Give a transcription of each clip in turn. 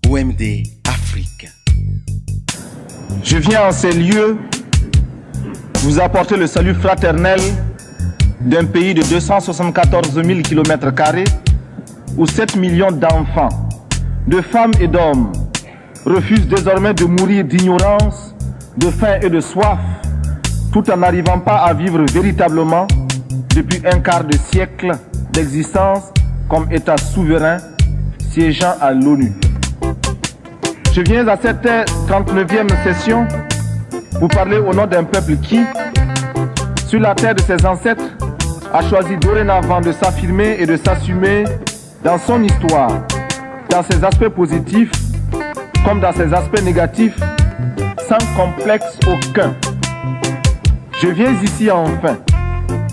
OMD Afrique. Je viens en ces lieux vous apporter le salut fraternel d'un pays de 274 000 km² où 7 millions d'enfants, de femmes et d'hommes refusent désormais de mourir d'ignorance, de faim et de soif, tout en n'arrivant pas à vivre véritablement depuis un quart de siècle d'existence comme État souverain siégeant à l'ONU. Je viens à cette 39e session vous parler au nom d'un peuple qui, sur la terre de ses ancêtres, a choisi dorénavant de s'affirmer et de s'assumer dans son histoire, dans ses aspects positifs comme dans ses aspects négatifs, sans complexe aucun. Je viens ici enfin,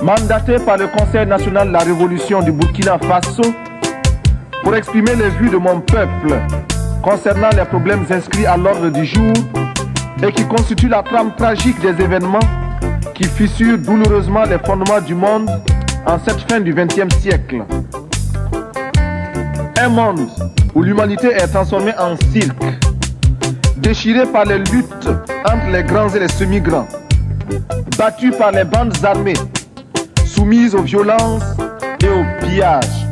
mandaté par le Conseil national de la Révolution du Burkina Faso, pour exprimer les vues de mon peuple concernant les problèmes inscrits à l'ordre du jour et qui constituent la trame tragique des événements qui fissurent douloureusement les fondements du monde en cette fin du XXe siècle. Un monde où l'humanité est transformée en cirque, déchirée par les luttes entre les grands et les semi-grands, battue par les bandes armées, soumise aux violences et aux pillages.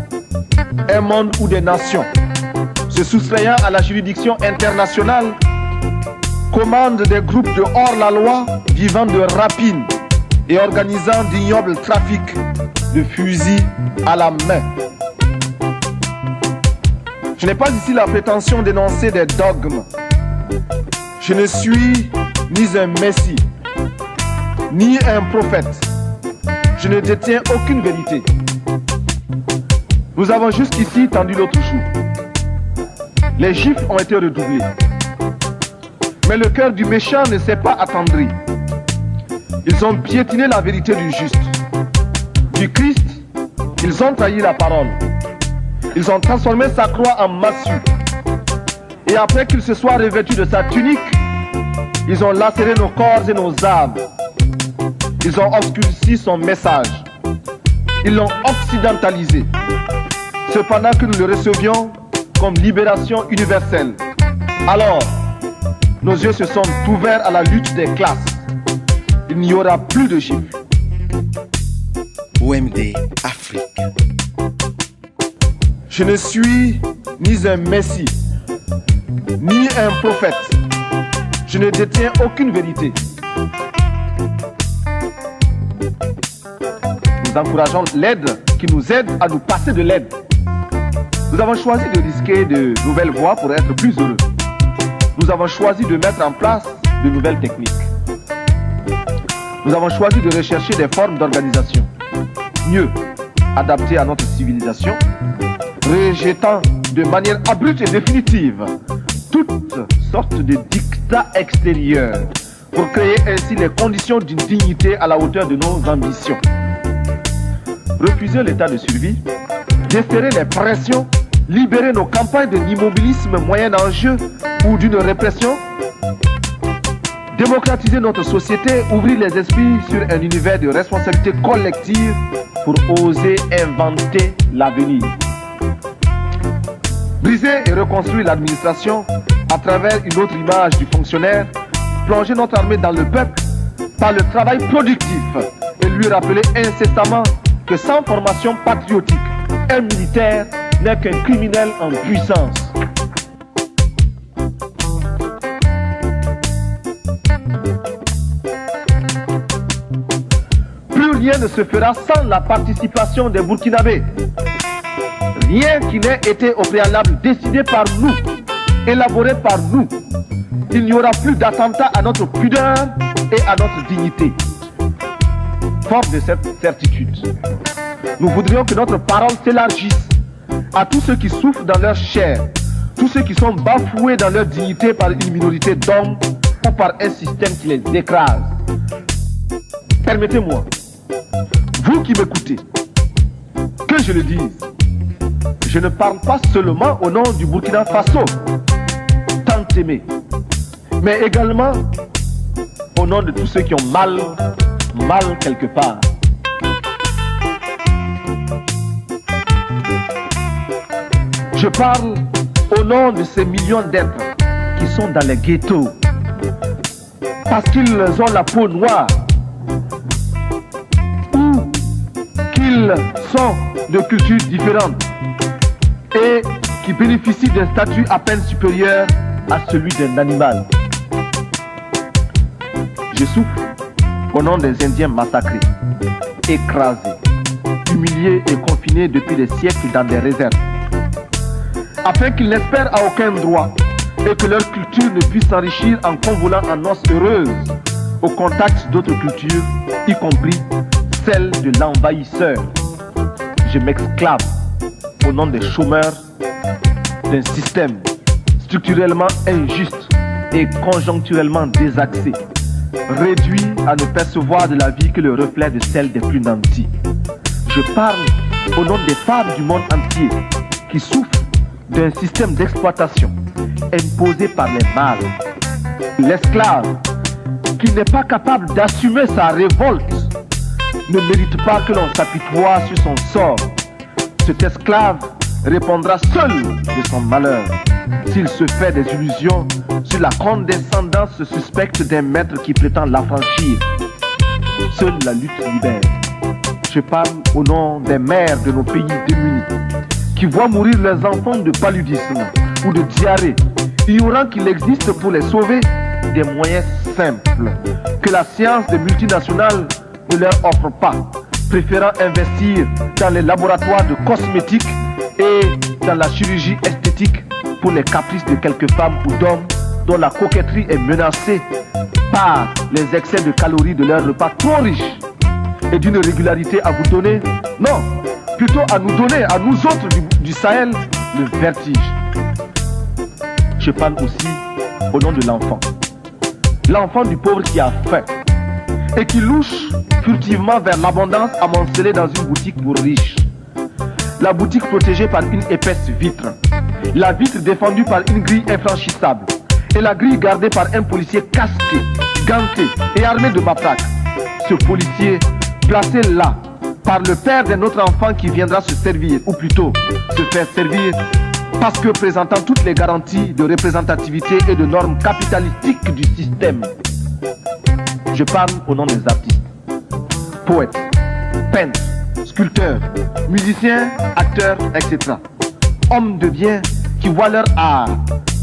Un monde où des nations, se soustrayant à la juridiction internationale, commandent des groupes de hors-la-loi vivant de rapines et organisant d'ignobles trafics de fusils à la main. Je n'ai pas ici la prétention d'énoncer des dogmes. Je ne suis ni un messie, ni un prophète. Je ne détiens aucune vérité. Nous avons jusqu'ici tendu l'autre joue. Les gifles ont été redoublés. Mais le cœur du méchant ne s'est pas attendri. Ils ont piétiné la vérité du juste. Du Christ, ils ont trahi la parole. Ils ont transformé sa croix en massue. Et après qu'il se soit revêtu de sa tunique, ils ont lacéré nos corps et nos âmes. Ils ont obscurci son message. Ils l'ont occidentalisé. Cependant que nous le recevions comme libération universelle. Alors, nos yeux se sont ouverts à la lutte des classes. Il n'y aura plus de chiffres. OMD Afrique. Je ne suis ni un messie, ni un prophète. Je ne détiens aucune vérité. Nous encourageons l'aide qui nous aide à nous passer de l'aide. Nous avons choisi de risquer de nouvelles voies pour être plus heureux. Nous avons choisi de mettre en place de nouvelles techniques. Nous avons choisi de rechercher des formes d'organisation mieux adaptées à notre civilisation, rejetant de manière abrupte et définitive toutes sortes de dictats extérieurs pour créer ainsi les conditions d'une dignité à la hauteur de nos ambitions. Refuser l'état de survie, déferrer les pressions, libérer nos campagnes de l'immobilisme moyen enjeu ou d'une répression, démocratiser notre société, ouvrir les esprits sur un univers de responsabilité collective pour oser inventer l'avenir. Briser et reconstruire l'administration à travers une autre image du fonctionnaire, plonger notre armée dans le peuple par le travail productif et lui rappeler incessamment que sans formation patriotique, un militaire n'est qu'un criminel en puissance. Plus rien ne se fera sans la participation des Burkinabés. Rien qui n'ait été au préalable décidé par nous, élaboré par nous. Il n'y aura plus d'attentat à notre pudeur et à notre dignité. Fort de cette certitude, nous voudrions que notre parole s'élargisse à tous ceux qui souffrent dans leur chair, tous ceux qui sont bafoués dans leur dignité par une minorité d'hommes ou par un système qui les écrase. Permettez-moi, vous qui m'écoutez, que je le dise. Je ne parle pas seulement au nom du Burkina Faso, tant aimé, mais également au nom de tous ceux qui ont mal quelque part. Je parle au nom de ces millions d'êtres qui sont dans les ghettos parce qu'ils ont la peau noire ou qu'ils sont de cultures différentes et qui bénéficient d'un statut à peine supérieur à celui d'un animal. Je souffre au nom des Indiens massacrés, écrasés, humiliés et confinés depuis des siècles dans des réserves, afin qu'ils n'espèrent à aucun droit et que leur culture ne puisse s'enrichir en convolant en noces heureuses au contact d'autres cultures, y compris celle de l'envahisseur. Je m'exclame au nom des chômeurs d'un système structurellement injuste et conjoncturellement désaxé, réduit à ne percevoir de la vie que le reflet de celle des plus nantis. Je parle au nom des femmes du monde entier qui souffrent d'un système d'exploitation imposé par les mâles. L'esclave qui n'est pas capable d'assumer sa révolte ne mérite pas que l'on s'apitoie sur son sort. Cet esclave répondra seul de son malheur s'il se fait des illusions sur la condescendance suspecte d'un maître qui prétend l'affranchir. Seule la lutte libère. Je parle au nom des mères de nos pays démunis qui voient mourir leurs enfants de paludisme ou de diarrhée, ignorant qu'il existe pour les sauver des moyens simples que la science des multinationales ne leur offre pas, préférant investir dans les laboratoires de cosmétiques et dans la chirurgie esthétique pour les caprices de quelques femmes ou d'hommes dont la coquetterie est menacée par les excès de calories de leurs repas trop riches et d'une régularité à vous donner, non, plutôt à nous donner, à nous autres du Sahel, le vertige. Je parle aussi au nom de l'enfant. L'enfant du pauvre qui a faim et qui louche furtivement vers l'abondance amoncelée dans une boutique pour riches. La boutique protégée par une épaisse vitre. La vitre défendue par une grille infranchissable. Et la grille gardée par un policier casqué, ganté et armé de matraques. Ce policier, placé là par le père d'un autre enfant qui viendra se servir, ou plutôt se faire servir, parce que présentant toutes les garanties de représentativité et de normes capitalistiques du système. Je parle au nom des artistes, poètes, peintres, sculpteurs, musiciens, acteurs, etc. Hommes de bien qui voient leur art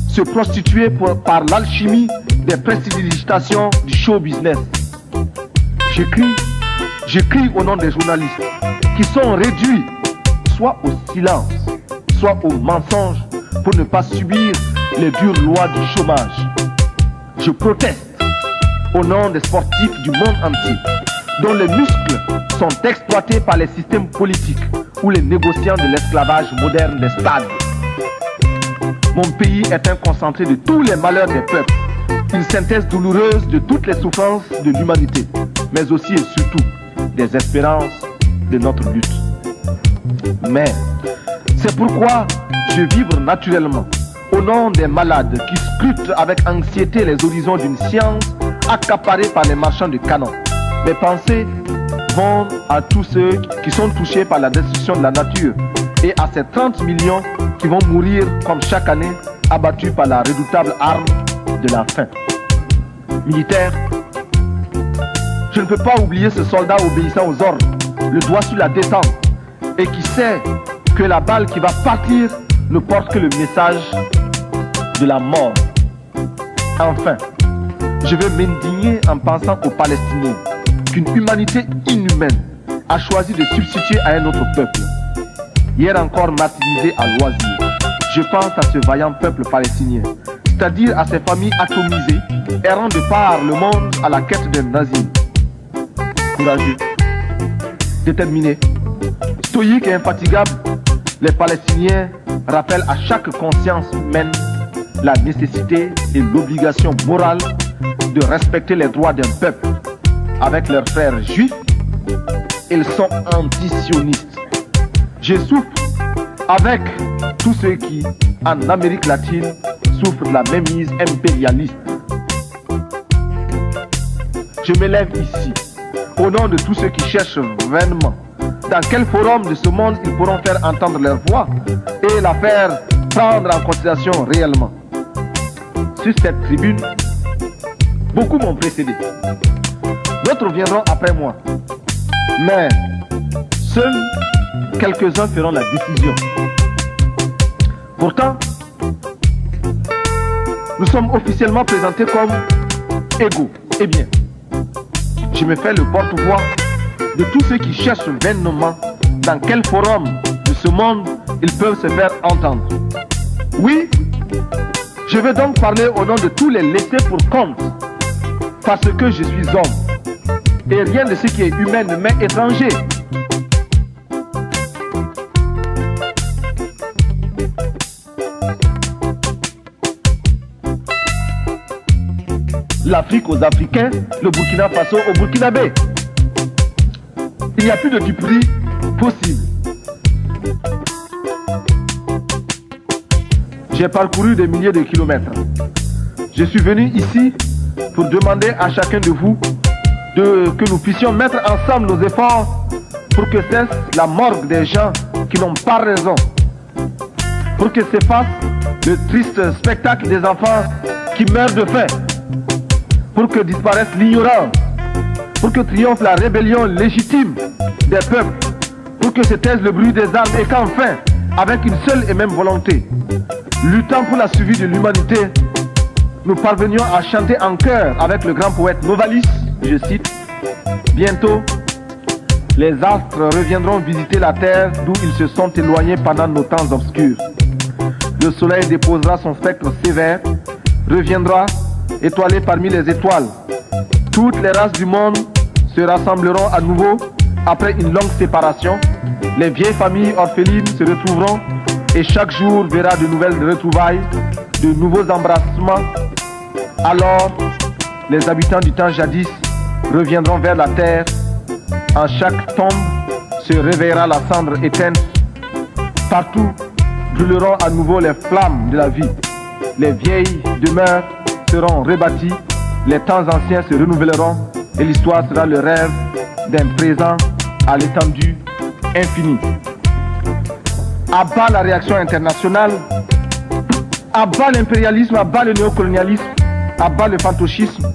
se prostituer par l'alchimie des prestidigitations du show business. J'écris au nom des journalistes qui sont réduits soit au silence, soit au mensonge pour ne pas subir les dures lois du chômage. Je proteste au nom des sportifs du monde entier dont les muscles sont exploités par les systèmes politiques ou les négociants de l'esclavage moderne des stades. Mon pays est un concentré de tous les malheurs des peuples, une synthèse douloureuse de toutes les souffrances de l'humanité, mais aussi et surtout des espérances de notre lutte. Mais c'est pourquoi je vibre naturellement au nom des malades qui scrutent avec anxiété les horizons d'une science accaparée par les marchands de canons. Mes pensées vont à tous ceux qui sont touchés par la destruction de la nature et à ces 30 millions qui vont mourir comme chaque année abattus par la redoutable arme de la faim. Militaire, je ne peux pas oublier ce soldat obéissant aux ordres, le doigt sur la détente, et qui sait que la balle qui va partir ne porte que le message de la mort. Enfin, je veux m'indigner en pensant aux Palestiniens qu'une humanité inhumaine a choisi de substituer à un autre peuple. Hier encore martyrisé à loisir, je pense à ce vaillant peuple palestinien, c'est-à-dire à ces familles atomisées, errant de par le monde à la quête d'un asile. Courageux, déterminés, stoïques et infatigables, les Palestiniens rappellent à chaque conscience humaine la nécessité et l'obligation morale de respecter les droits d'un peuple. Avec leurs frères juifs, ils sont anti-sionistes. Je souffre avec tous ceux qui, en Amérique latine, souffrent de la mainmise impérialiste. Je m'élève ici, au nom de tous ceux qui cherchent vainement dans quel forum de ce monde ils pourront faire entendre leur voix et la faire prendre en considération réellement. Sur cette tribune, beaucoup m'ont précédé. D'autres viendront après moi. Mais seuls quelques-uns feront la décision. Pourtant, nous sommes officiellement présentés comme égaux. Eh bien, je me fais le porte-voix de tous ceux qui cherchent vainement dans quel forum de ce monde ils peuvent se faire entendre. Oui, je vais donc parler au nom de tous les laissés pour compte, parce que je suis homme, et rien de ce qui est humain ne m'est étranger. L'Afrique aux Africains, le Burkina Faso aux Burkinabés. Il n'y a plus de duperie possible. J'ai parcouru des milliers de kilomètres. Je suis venu ici pour demander à chacun de vous que nous puissions mettre ensemble nos efforts pour que cesse la morgue des gens qui n'ont pas raison. Pour que s'efface le triste spectacle des enfants qui meurent de faim. Pour que disparaisse l'ignorance. Pour que triomphe la rébellion légitime des peuples. Pour que se taise le bruit des armes et qu'enfin, avec une seule et même volonté, luttant pour la survie de l'humanité, nous parvenions à chanter en chœur avec le grand poète Novalis, je cite, « Bientôt, les astres reviendront visiter la terre d'où ils se sont éloignés pendant nos temps obscurs. Le soleil déposera son spectre sévère, reviendra étoilé parmi les étoiles. Toutes les races du monde se rassembleront à nouveau après une longue séparation. Les vieilles familles orphelines se retrouveront et chaque jour verra de nouvelles retrouvailles, de nouveaux embrassements. Alors, les habitants du temps jadis reviendront vers la terre. En chaque tombe se réveillera la cendre éteinte. Partout brûleront à nouveau les flammes de la vie. Les vieilles demeures seront rebâties, les temps anciens se renouvelleront et l'histoire sera le rêve d'un présent à l'étendue infinie. À bas la réaction internationale, à bas l'impérialisme, à bas le néocolonialisme, à bas le fantoschisme.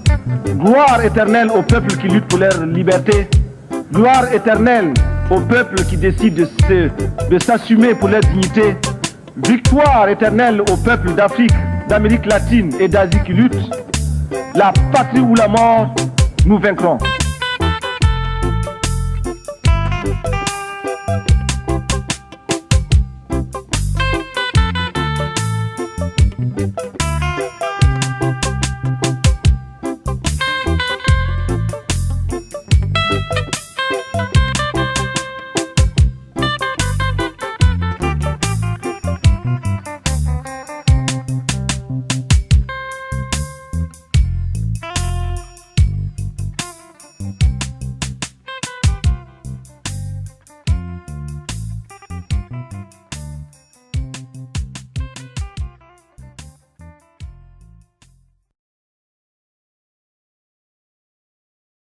Gloire éternelle aux peuples qui luttent pour leur liberté. Gloire éternelle aux peuples qui décident de s'assumer pour leur dignité. Victoire éternelle aux peuples d'Afrique, d'Amérique latine et d'Asie qui luttent. La patrie ou la mort, nous vaincrons.